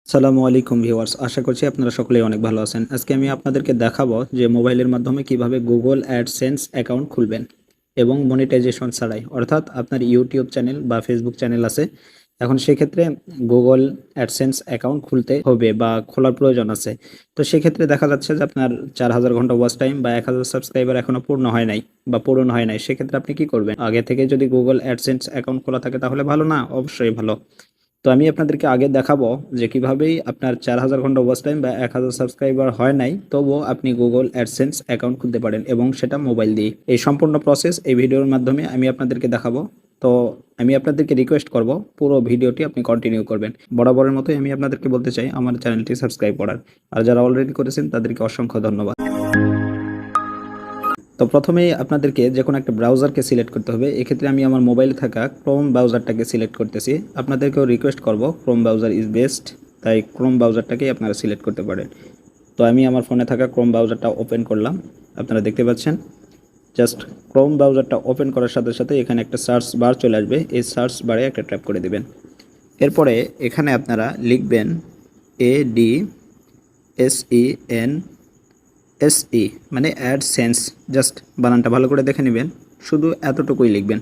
আসসালামু আলাইকুম ভিউয়ার্স, আশা করছি আপনারা সকলেই অনেক ভালো আছেন। আজকে আমি আপনাদেরকে দেখাবো যে মোবাইলের মাধ্যমে কিভাবে গুগল অ্যাডসেন্স অ্যাকাউন্ট খুলবেন এবং মনিটাইজেশন ছাড়াই, অর্থাৎ আপনার ইউটিউব চ্যানেল বা ফেসবুক চ্যানেল আছে, এখন সেক্ষেত্রে গুগল অ্যাডসেন্স অ্যাকাউন্ট খুলতে হবে বা খোলার প্রয়োজন আছে। তো সেক্ষেত্রে দেখা যাচ্ছে যে আপনার 4000 ঘন্টা ওয়াচ টাইম বা 1000 সাবস্ক্রাইবার এখনো পূর্ণ হয় নাই বা পূরণ হয় নাই। সেক্ষেত্রে আপনি কি করবেন? আগে থেকে যদি গুগল অ্যাডসেন্স অ্যাকাউন্ট খোলা থাকে তাহলে ভালো না? অবশ্যই ভালো। তো আমি আপনাদেরকে আগে দেখাবো যে কিভাবেই আপনার 4000 ঘন্টা ওয়াচ টাইম বা 1000 সাবস্ক্রাইবার হয় নাই তবুও আপনি গুগল অ্যাডসেন্স অ্যাকাউন্ট খুলতে পারেন, এবং সেটা মোবাইল দিয়ে। এই সম্পূর্ণ প্রসেস এই ভিডিওর মাধ্যমে আমি আপনাদেরকে দেখাবো। তো আমি আপনাদেরকে রিকোয়েস্ট করব পুরো ভিডিওটি আপনি কন্টিনিউ করবেন। বরাবরের মতোই আমি আপনাদেরকে বলতে চাই আমার চ্যানেলটি সাবস্ক্রাইব করার, আর যারা অলরেডি করেছেন তাদেরকে অসংখ্য ধন্যবাদ। তো প্রথমেই আপনাদেরকে যে কোনো একটা ব্রাউজারকে সিলেক্ট করতে হবে। এক্ষেত্রে আমি আমার মোবাইলে থাকা ক্রোম ব্রাউজারটাকে সিলেক্ট করতেছি। আপনাদেরকেও রিকোয়েস্ট করব, ক্রোম ব্রাউজার ইজ বেস্ট, তাই ক্রোম ব্রাউজারটাকেই আপনারা সিলেক্ট করতে পারেন। তো আমি আমার ফোনে থাকা ক্রোম ব্রাউজারটা ওপেন করলাম, আপনারা দেখতে পাচ্ছেন। জাস্ট ক্রোম ব্রাউজারটা ওপেন করার সাথে সাথে এখানে একটা সার্চ বার চলে আসবে, এই সার্চ বারে একটা ট্যাপ করে দেবেন। এরপরে এখানে আপনারা লিখবেন ADSEN SE, মানে অ্যাডসেন্স। জাস্ট বানানটা ভালো করে দেখে নেবেন, শুধু এতটুকুই লিখবেন।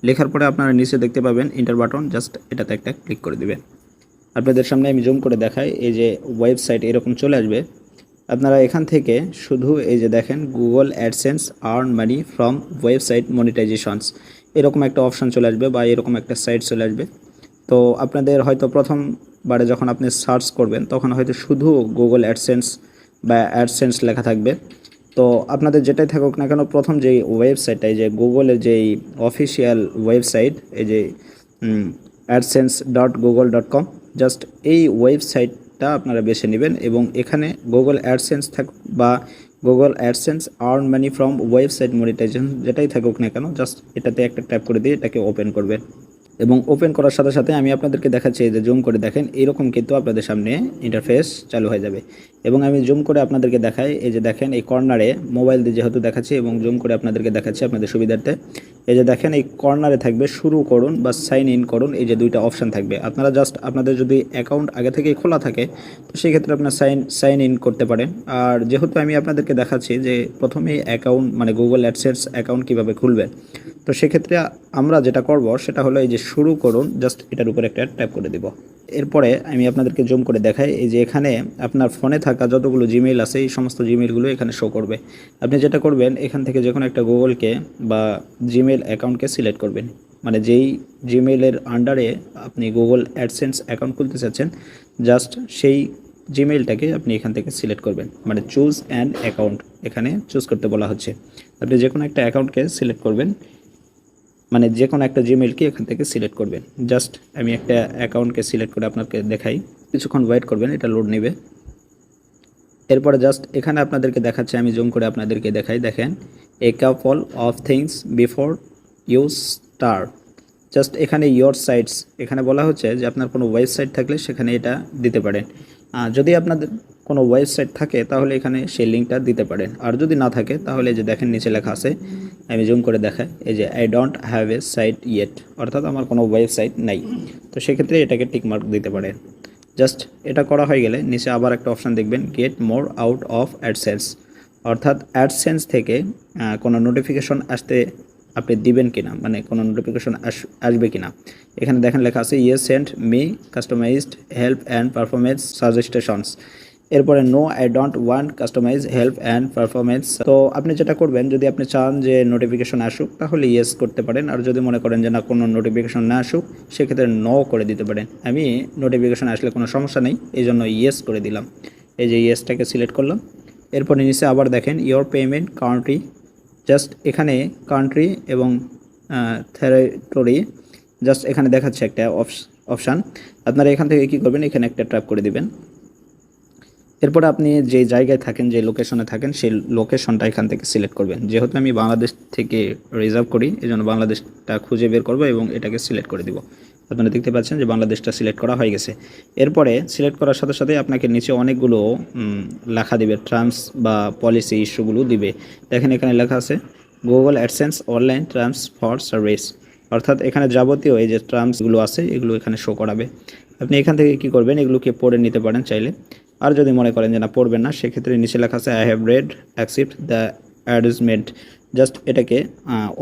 লেখার পরে আপনারা নিচে দেখতে পাবেন ইন্টার বাটন, জাস্ট এটাতে একটা ক্লিক করে দিবেন। আপনাদের সামনে আমি জুম করে দেখাই, এই যে ওয়েবসাইট এরকম চলে আসবে। আপনারা এখান থেকে শুধু এই যে দেখেন Google AdSense earn money from website monetisations, এরকম একটা অপশান চলে আসবে বা এরকম একটা সাইট চলে আসবে। তো আপনাদের হয়তো প্রথমবারে যখন আপনি সার্চ করবেন তখন হয়তো শুধু গুগল অ্যাডসেন্স বা অ্যাডসেন্স লেখা থাকবে। তো আপনাদের যেটাই থাকুক না কেন, প্রথম যেই ওয়েবসাইটটা, এই যে গুগলের যেই অফিসিয়াল ওয়েবসাইট, এই যে adsense.google.com, জাস্ট এই ওয়েবসাইটটা আপনারা বেছে নেবেন এবং এখানে গুগল অ্যাডসেন্স থাকুক বা Google AdSense earn money from website monetization, যেটাই থাকুক না কেন, জাস্ট এটাতে একটা ট্যাপ করে দিয়ে এটাকে ওপেন করবেন। এবং ওপেন করার সাথে সাথে আমি আপনাদেরকে দেখাচ্ছি, যে জুম করে দেখেন এরকম কিন্তু আপনাদের সামনে ইন্টারফেস চালু হয়ে যাবে। এবং আমি জুম করে আপনাদেরকে দেখাই, এই যে দেখেন এই কর্নারে মোবাইল দিয়ে যেহেতু দেখাচ্ছি এবং জুম করে আপনাদেরকে দেখাচ্ছি আপনাদের সুবিধার্থে, এই যে দেখেন এই কর্নারে থাকবে শুরু করুন বা সাইন ইন করুন, এই যে দুইটা অপশান থাকবে। আপনারা জাস্ট আপনাদের যদি অ্যাকাউন্ট আগে থেকেই খোলা থাকে তো সেই ক্ষেত্রে আপনার সাইন ইন করতে পারেন। আর যেহেতু আমি আপনাদেরকে দেখাচ্ছি যে প্রথমেই অ্যাকাউন্ট মানে গুগল অ্যাডসেন্স অ্যাকাউন্ট কীভাবে খুলবে, তো সেক্ষেত্রে আমরা যেটা করব সেটা হলো এই যে শুরু করুন, জাস্ট এটার উপর একটা ট্যাপ করে দিব। এরপরে আমি আপনাদেরকে জুম করে দেখাই, এই যে এখানে আপনার ফোনে থাকা যতগুলো জিমেইল আছে এই সমস্ত জিমেইলগুলো এখানে শো করবে। আপনি যেটা করবেন, এখান থেকে যে কোনো একটা গুগলকে বা জিমেইল অ্যাকাউন্টকে সিলেক্ট করবেন, মানে যেই জিমেইলের আন্ডারে আপনি গুগল অ্যাডসেন্স অ্যাকাউন্ট খুলতে চাচ্ছেন, জাস্ট সেই জিমেইলটাকে আপনি এখান থেকে সিলেক্ট করবেন। মানে চুজ অ্যান অ্যাকাউন্ট এখানে চুজ করতে বলা হচ্ছে। আপনি যে কোনো একটা অ্যাকাউন্টকে সিলেক্ট করবেন, মানে যে কোনো একটা জিমেইলকে এখান থেকে সিলেক্ট করবেন। জাস্ট আমি একটা অ্যাকাউন্টকে সিলেক্ট করে আপনাকে দেখাই, কিছুক্ষণ ওয়েট করবেন, এটা লোড নেবে। এরপরে জাস্ট এখানে আপনাদেরকে দেখাচ্ছে, আমি জুম করে আপনাদেরকে দেখাই, দেখেন a couple of things before you start. Just এখানে ইয়োর সাইটস, এখানে বলা হচ্ছে যে আপনার কোনো ওয়েবসাইট থাকলে সেখানে এটা দিতে পারেন। যদি আপনাদের কোনো ওয়েবসাইট থাকে তাহলে এখানে সেই লিঙ্কটা দিতে পারেন, আর যদি না থাকে তাহলে যে দেখেন নিচে লেখা আছে, আমি জুম করে দেখাই, এই যে I don't have a site yet, অর্থাৎ আমার কোনো ওয়েবসাইট নাই। তো সেক্ষেত্রে এটাকে টিকমার্ক দিতে পারেন। জাস্ট এটা করা হয়ে গেলে নিচে আবার একটা অপশান দেখবেন, get more out of AdSense, অর্থাৎ অ্যাডসেন্স থেকে কোনো নোটিফিকেশন আসতে আপনি দিবেন কিনা, মানে কোনো নোটিফিকেশন আসবে কিনা। এখানে দেখেন লেখা আছে yes send me customised help and performance suggestions. এরপরে no I don't want customise help and performance. তো আপনি যেটা করবেন, যদি আপনি চান যে নোটিফিকেশন আসুক তাহলে ইয়েস করতে পারেন, আর যদি মনে করেন যে না কোনো নোটিফিকেশন না আসুক সেক্ষেত্রে নো করে দিতে পারেন। আমি নোটিফিকেশন আসলে কোনো সমস্যা নেই এই জন্য ইয়েস করে দিলাম, এই যে ইয়েসটাকে সিলেক্ট করলাম। এরপরে নিচে আবার দেখেন ইয়োর পেমেন্ট কান্ট্রি, জাস্ট এখানে কান্ট্রি এবং টেরিটরি, জাস্ট এখানে দেখাচ্ছে একটা অপশান। আপনারা এখান থেকে কী করবেন, এখানে একটা ট্যাপ করে দিবেন। এরপরে আপনি যে জায়গায় থাকেন, যে লোকেশনে থাকেন, সেই লোকেশনটা এখান থেকে সিলেক্ট করবেন। যেহেতু আমি বাংলাদেশ থেকে রিজার্ভ করি এই জন্য বাংলাদেশটা খুঁজে বের করব এবং এটাকে সিলেক্ট করে দিব। আপনারা দেখতে পাচ্ছেন যে বাংলাদেশটা সিলেক্ট করা হয়ে গেছে। এরপরে সিলেক্ট করার সাথে সাথে আপনাকে নিচে অনেকগুলো লেখা দিবে, টার্মস বা পলিসি ইস্যুগুলো দিবে। দেখেন এখানে লেখা আছে Google AdSense online terms for service, অর্থাৎ এখানে যাবতীয় এই যে টার্মসগুলো আছে এগুলো এখানে শো করাবে। আপনি এখান থেকে কি করবেন, এগুলোকে পড়ে নিতে পারেন চাইলে। আর যদি মনে করেন যে না পড়বেন না, সেক্ষেত্রে নিচে লেখা আছে I have read accept the advertisement, just এটাকে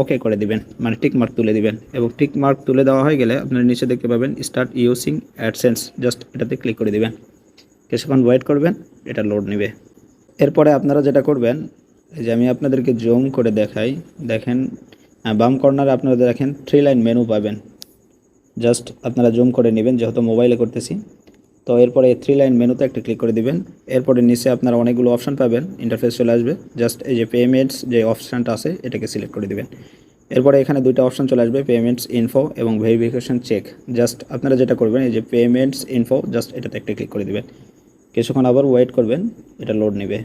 ওকে করে দিবেন, মানে টিক মার্ক তুলে দিবেন। এবং টিক মার্ক তুলে দেওয়া হয়ে গেলে আপনারা নিচে দেখতে পাবেন স্টার্ট ইউজিং অ্যাডসেন্স, জাস্ট এটাতে ক্লিক করে দিবেন। কিছুক্ষণ ওয়েট করবেন, এটা লোড নেবে। এরপরে আপনারা যেটা করবেন, এই যে আমি আপনাদেরকে জুম করে দেখাই, দেখেন বাম কর্নারে আপনারা দেখেন 3 লাইন মেনু পাবেন। জাস্ট আপনারা জুম করে নেবেন, যেহেতু মোবাইলে করতেছি। তো এরপরে 3 লাইন মেনুতে একটা ক্লিক করে দিবেন। এরপরে নিচে আপনারা অনেকগুলো অপশান পাবেন, ইন্টারফেস চলে আসবে। জাস্ট এই যে পেমেন্টস যে অপশানটা আছে এটাকে সিলেক্ট করে দিবেন। এরপরে এখানে দুইটা অপশান চলে আসবে, পেমেন্টস ইনফো এবং ভেরিফিকেশন চেক। জাস্ট আপনারা যেটা করবেন, এই যে পেমেন্টস ইনফো, জাস্ট এটাতে একটা ক্লিক করে দিবেন। কিছুক্ষণ আবার ওয়েট করবেন, এটা লোড নেবে।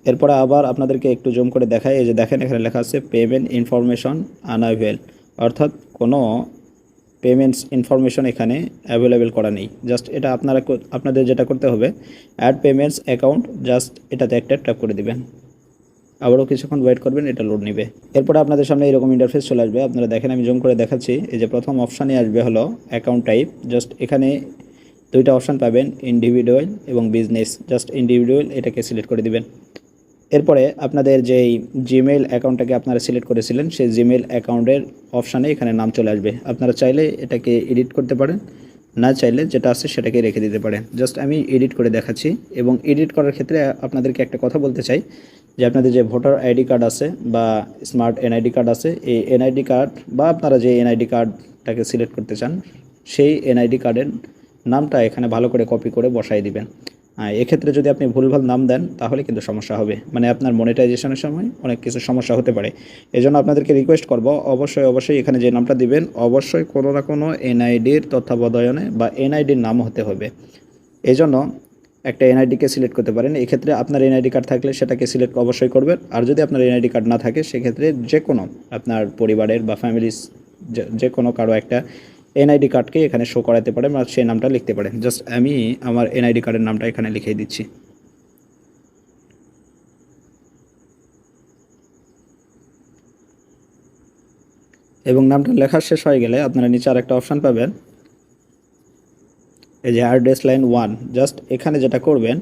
এরপরে আবার আপনাদেরকে একটু জুম করে দেখাই, এই যে দেখেন এখানে লেখা আছে পেমেন্ট ইনফরমেশন আনঅ্যাভেল, অর্থাৎ কোনো পেমেন্টস ইনফরমেশন এখানে অ্যাভেলেবেল করা নেই। জাস্ট এটা আপনাদের যেটা করতে হবে, অ্যাড পেমেন্টস অ্যাকাউন্ট, জাস্ট এটাতে একটা ট্যাপ করে দিবেন। আবারও কিছুক্ষণ ওয়েট করবেন, এটা লোড নেবে। এরপরে আপনাদের সামনে এরকম ইন্টারফেস চলে আসবে। আপনারা দেখেন আমি জুম করে দেখাচ্ছি, এই যে প্রথম অপশানে আসবে হলো অ্যাকাউন্ট টাইপ। জাস্ট এখানে দুইটা অপশান পাবেন, ইন্ডিভিজুয়াল এবং বিজনেস। জাস্ট ইন্ডিভিজুয়াল এটাকে সিলেক্ট করে দিবেন। এরপরে আপনাদের যেই জিমেইল অ্যাকাউন্টটাকে আপনারা সিলেক্ট করেছিলেন, সেই জিমেইল অ্যাকাউন্টের অপশানে এখানে নাম চলে আসবে। আপনারা চাইলে এটাকে এডিট করতে পারেন, না চাইলে যেটা আছে সেটাকে রেখে দিতে পারেন। জাস্ট আমি এডিট করে দেখাচ্ছি। এবং এডিট করার ক্ষেত্রে আপনাদেরকে একটা কথা বলতে চাই, যে আপনাদের যে ভোটার আইডি কার্ড আছে বা স্মার্ট এনআইডি কার্ড আছে, এই এনআইডি কার্ড বা আপনারা যে এনআইডি কার্ডটাকে সিলেক্ট করতে চান, সেই এনআইডি কার্ডের নামটা এখানে ভালো করে কপি করে বসাই দিবেন। এক্ষেত্রে যদি আপনি ভুলভাল নাম দেন তাহলে কিন্তু সমস্যা হবে, মানে আপনার মনিটাইজেশনের সময় অনেক কিছু সমস্যা হতে পারে। এজন্য আপনাদেরকে রিকোয়েস্ট করব, অবশ্যই এখানে যে নামটা দিবেন, অবশ্যই কোনো না কোনো এনআইডির তত্ত্বাবধানে বা এনআইডির নাম হতে হবে। এজন্য একটা এনআইডিকে সিলেক্ট করতে পারেন। এক্ষেত্রে আপনার এনআইডি কার্ড থাকলে সেটাকে সিলেক্ট অবশ্যই করবেন। আর যদি আপনার এনআইডি কার্ড না থাকে, সেক্ষেত্রে যে কোনো আপনার পরিবারের বা ফ্যামিলির যে কোনো কারো একটা এনআইডি কার্ডকে এখানে শো করাতে পারেন আর সেই নামটা লিখতে পারেন। জাস্ট আমি আমার এনআইডি কার্ডের নামটা এখানে লিখে দিচ্ছি। এবং নামটা লেখা শেষ হয়ে গেলে আপনারা নিচে আরেকটা অপশান পাবেন, এই যে অ্যাড্রেস লাইন 1। জাস্ট এখানে যেটা করবেন,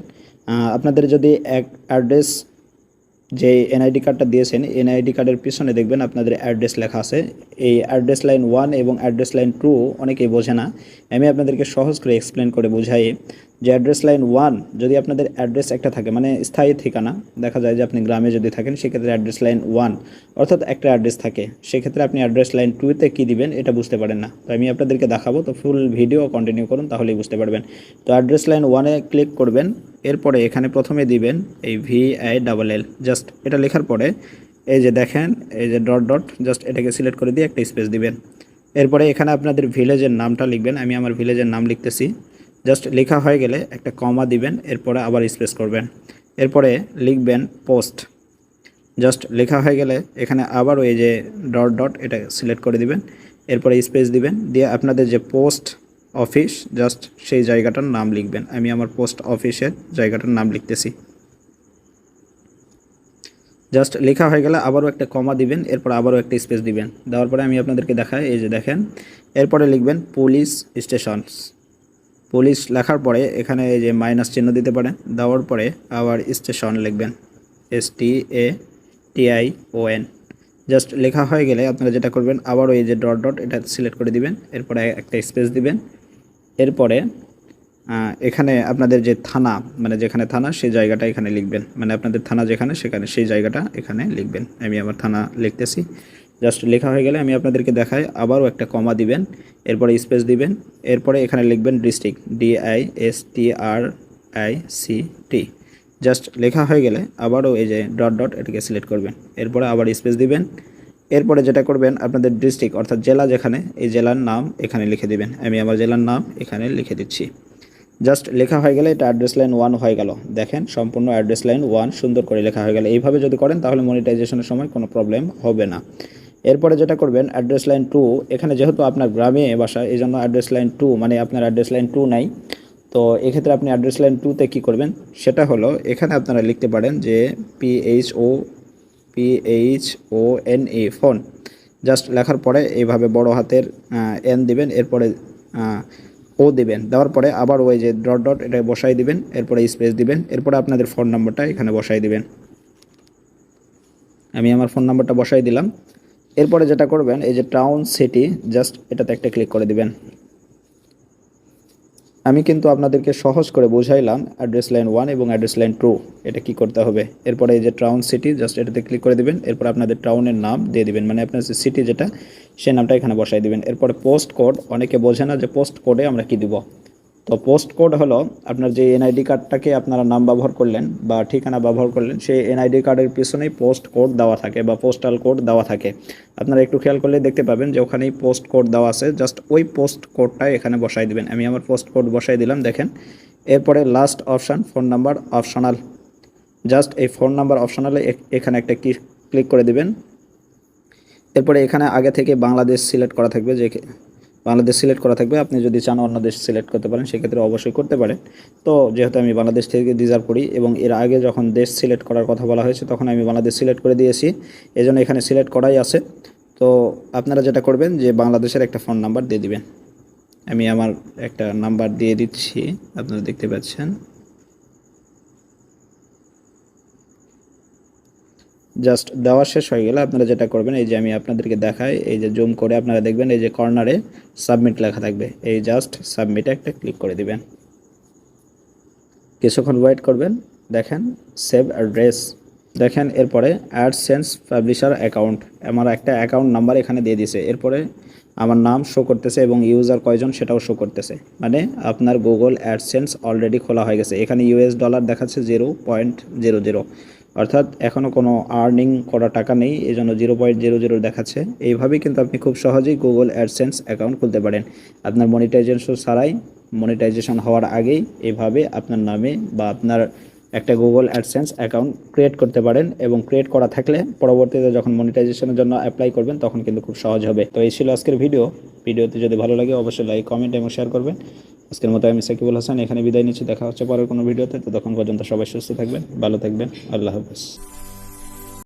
আপনাদের যদি এক অ্যাড্রেস যে এনআইডি কার্ডটা দিয়েছেন, এনআইডি কার্ডের পিছনে দেখবেন আপনাদের অ্যাড্রেস লেখা আছে। এই অ্যাড্রেস লাইন 1 এবং অ্যাড্রেস লাইন 2 অনেকেই বোঝে না। আমি আপনাদেরকে সহজ করে এক্সপ্লেন করে বুঝাই যে অ্যাড্রেস লাইন 1 যদি আপনাদের অ্যাড্রেস একটা থাকে, মানে স্থায়ী ঠিকানা, দেখা যায় যে আপনি গ্রামে যদি থাকেন, সেক্ষেত্রে অ্যাড্রেস লাইন 1 অর্থাৎ একটা অ্যাড্রেস থাকে। সেক্ষেত্রে আপনি অ্যাড্রেস লাইন 2তে কী দিবেন এটা বুঝতে পারেন না। তো আমি আপনাদেরকে দেখাবো, তো ফুল ভিডিও কন্টিনিউ করুন, তাহলেই বুঝতে পারবেন। তো অ্যাড্রেস লাইন 1-এ ক্লিক করবেন। এরপরে এখানে প্রথমে দিবেন এই VILL, জাস্ট এটা লেখার পরে এই যে দেখেন এই যে ডট ডট, জাস্ট এটাকে সিলেক্ট করে দিয়ে একটা স্পেস দিবেন। এরপরে এখানে আপনাদের ভিলেজের নামটা লিখবেন। আমি আমার ভিলেজের নাম লিখতেছি। জাস্ট লেখা হয়ে গেলে একটা কমা দিবেন, এরপরে আবার স্পেস করবেন। এরপরে লিখবেন পোস্ট, জাস্ট লেখা হয়ে গেলে এখানে আবার ওই যে ডট ডট এটা সিলেক্ট করে দিবেন। এরপরে স্পেস দিবেন, দিয়ে আপনাদের যে পোস্ট অফিস, জাস্ট সেই জায়গাটার নাম লিখবেন। আমি আমার পোস্ট অফিসের জায়গাটার নাম লিখতেছি। জাস্ট লেখা হয়ে গেলে আবারও একটা কমা দিবেন, এরপর আবারও একটা স্পেস দিবেন। দেওয়ার পরে আমি আপনাদেরকে দেখাই, এই যে দেখেন। এরপরে লিখবেন পুলিশ স্টেশনস। পুলিশ লেখার পরে এখানে এই যে মাইনাস চিহ্ন দিতে পারেন। দেওয়ার পরে আবার স্টেশন লিখবেন, STATION। জাস্ট লেখা হয়ে গেলে আপনারা যেটা করবেন, আবারও এই যে ডট ডট এটা সিলেক্ট করে দিবেন, এরপরে একটা স্পেস দিবেন। এরপরে এখানে আপনাদের যে থানা, মানে যেখানে থানা সেই জায়গাটা এখানে লিখবেন, মানে আপনাদের থানা যেখানে সেখানে সেই জায়গাটা এখানে লিখবেন। আমি আমার থানা লিখতেছি। জাস্ট লেখা হয়ে গেলে আমি আপনাদেরকে দেখাই, আবারও একটা কমা দিবেন, এরপরে স্পেস দিবেন। এরপরে এখানে লিখবেন ডিস্ট্রিক্ট, DISTRICT। জাস্ট লেখা হয়ে গেলে আবারও এই যে ডট ডট এটাকে সিলেক্ট করবেন, এরপরে আবার স্পেস দিবেন। এরপরে যেটা করবেন, আপনাদের ডিস্ট্রিক্ট অর্থাৎ জেলা যেখানে, এই জেলার নাম এখানে লিখে দিবেন। আমি আমার জেলার নাম এখানে লিখে দিচ্ছি। জাস্ট লেখা হয়ে গেলে এটা অ্যাড্রেস লাইন 1 হয়ে গেল। দেখেন সম্পূর্ণ অ্যাড্রেস লাইন 1 সুন্দর করে লেখা হয়ে গেল। এইভাবে যদি করেন তাহলে মনিটাইজেশনের সময় কোনো প্রবলেম হবে না। এরপরে যেটা করবেন, অ্যাড্রেস লাইন 2, এখানে যেহেতু আপনার গ্রামে বাসা, এই জন্য অ্যাড্রেস লাইন 2, মানে আপনার অ্যাড্রেস লাইন 2 নাই। তো এক্ষেত্রে আপনি অ্যাড্রেস লাইন 2তে কী করবেন, সেটা হলো এখানে আপনারা লিখতে পারেন যে PHONE ফোন। জাস্ট লেখার পরে এইভাবে বড় হাতের N দিবেন, এরপরে ও দিবেন, দেওয়ার পরে আবার ওই যে ডট ডট এটা বসাই দিবেন, এরপরে স্পেস দিবেন, এরপরে আপনাদের ফোন নাম্বারটা এখানে বসাই দিবেন। আমি আমার ফোন নাম্বারটা বসাই দিলাম। এরপরে যেটা করবেন এই যে টাউন সিটি জাস্ট এটাতে একটা ক্লিক করে দিবেন। আমি কিন্তু আপনাদেরকে সহজ করে বুঝাইলাম অ্যাড্রেস লাইন 1 এবং অ্যাড্রেস লাইন 2 এটা কি করতে হবে। এরপরে এই যে টাউন সিটি জাস্ট এটাতে ক্লিক করে দিবেন, এরপর আপনাদের টাউনের নাম দিয়ে দিবেন, মানে আপনার যে সিটি যেটা সেই নামটা এখানে বসাই দিবেন। এরপরে পোস্ট কোড, অনেকে বোঝে না যে পোস্ট কোডে আমরা কি দিব। তো পোস্ট কোড হলো আপনার যে এনআইডি কার্ডটাকে আপনারা নাম ব্যবহার করলেন বা ঠিকানা ব্যবহার করলেন, সেই এনআইডি কার্ডের পিছনেই পোস্ট কোড দেওয়া থাকে বা পোস্টাল কোড দেওয়া থাকে। আপনারা একটু খেয়াল করলে দেখতে পাবেন যে ওখানেই পোস্ট কোড দেওয়া আছে, জাস্ট ওই পোস্ট কোডটা এখানে বসাই দিবেন। আমি আমার পোস্ট কোড বসাই দিলাম, দেখেন। এরপরে last option phone number optional, just এই ফোন নাম্বার অপশনালে এখানে একটা ক্লিক করে দিবেন। এরপরে এখানে আগে থেকে বাংলাদেশ সিলেক্ট করা থাকবে, যে বাংলাদেশ সিলেক্ট করা থাকবে। আপনি যদি চান অন্য দেশ সিলেক্ট করতে পারেন, সেক্ষেত্রে অবশ্যই করতে পারেন। তো যেহেতু আমি বাংলাদেশ থেকে ডিজার্ভ করি এবং এর আগে যখন দেশ সিলেক্ট করার কথা বলা হয়েছে তখন আমি বাংলাদেশ সিলেক্ট করে দিয়েছি, এজন্য এখানে সিলেক্ট করাই আছে। তো আপনারা যেটা করবেন যে বাংলাদেশের একটা ফোন নাম্বার দিয়ে দিবেন। আমি আমার একটা নাম্বার দিয়ে দিচ্ছি, আপনারা দেখতে পাচ্ছেন। জাস্ট দেওয়া শেষ হয়ে গেলে আপনারা যেটা করবেন এই যে আমি আপনাদেরকে দেখাই, এই যে জুম করে আপনারা দেখবেন এই যে কর্নারে সাবমিট লেখা থাকবে, এই জাস্ট সাবমিটে একটা ক্লিক করে দিবেন। কিছুক্ষণ ওয়েট করবেন, দেখেন সেভ অ্যাড্রেস, দেখেন। এরপরে অ্যাডসেন্স পাবলিশার অ্যাকাউন্ট, আমার একটা অ্যাকাউন্ট নাম্বার এখানে দিয়ে দিয়েছে। এরপরে আমার নাম শো করতেছে এবং ইউজার কয়জন সেটাও শো করতেছে, মানে আপনার গুগল অ্যাডসেন্স অলরেডি খোলা হয়ে গেছে। এখানে ইউএস ডলার দেখাচ্ছে 0.00, অর্থাৎ এখনও কোনো আর্নিং করা টাকা নেই, এই জন্য 0.00 দেখাচ্ছে। এইভাবেই কিন্তু আপনি খুব সহজেই গুগল অ্যাডসেন্স অ্যাকাউন্ট খুলতে পারেন। আপনার মনিটাইজেশন ছাড়াই, মনিটাইজেশন হওয়ার আগেই এইভাবে আপনার নামে বা আপনার একটা গুগল অ্যাডসেন্স অ্যাকাউন্ট ক্রিয়েট করতে পারেন, এবং ক্রিয়েট করা থাকলে পরবর্তীতে যখন মনিটাইজেশনের জন্য অ্যাপ্লাই করবেন তখন কিন্তু খুব সহজ হবে। তো এই ছিল আজকের ভিডিওতে যদি ভালো লাগে অবশ্যই লাইক, কমেন্ট এবং শেয়ার করবেন। আজকের মতো আমি সাকিবুল হাসান এখানে বিদায় নিচ্ছি, দেখা হচ্ছে পরের কোনো ভিডিওতে। তো তখন পর্যন্ত সবাই সুস্থ থাকবেন, ভালো থাকবেন, আল্লাহ হাফেজ।